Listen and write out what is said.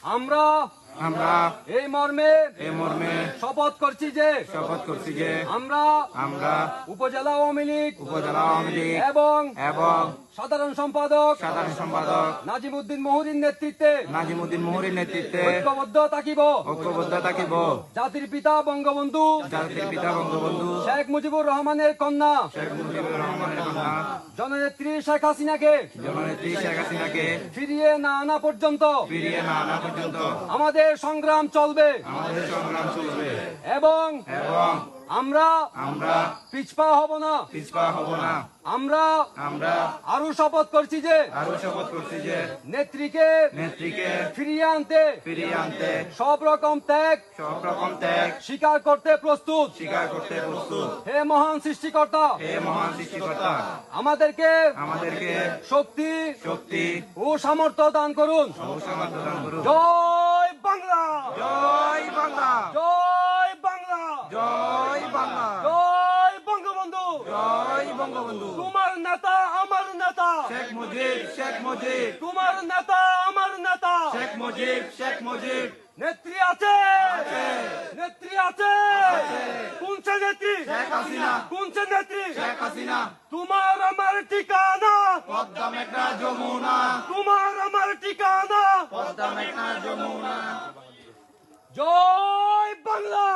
আমরা আমরা এই মর্মে শপথ করছি যে আমরা উপজেলা আওয়ামী লীগ এবং সাধারণ সম্পাদক নাজিমউদ্দিন মুহুরীর নেতৃত্বে ঐক্যবদ্ধ থাকিব জাতির পিতা বঙ্গবন্ধু শেখ মুজিবুর রহমানের কন্যা জননেত্রী শেখ হাসিনাকে ফিরিয়ে না আনা পর্যন্ত আমাদের সংগ্রাম চলবে এবং আমরা পিছপা হব না আমরা আরো শপথ করছি যে নেত্রীকে ফিরিয়ে আনতে সব রকম ত্যাগ স্বীকার করতে প্রস্তুত হে মহান সৃষ্টিকর্তা আমাদেরকে শক্তি ও সামর্থ্য দান করুন জয় বাংলা জয় বাংলা জয় বাংলা জয় বাংলা জয় বঙ্গবন্ধু জয় বঙ্গবন্ধু তোমার নেতা আমার নেতা শেখ মুজিব তোমার নেতা আমার নেতা শেখ মুজিব নেত্রী আছে কোন সে নেত্রী শেখ হাসিনা কোন সে নেত্রী শেখ হাসিনা তোমার আমার ঠিকানা পদ্মা মেঘনা যমুনা তোমার আমার ঠিকানা পদ্মা মেঘনা যমুনা জয় বাংলা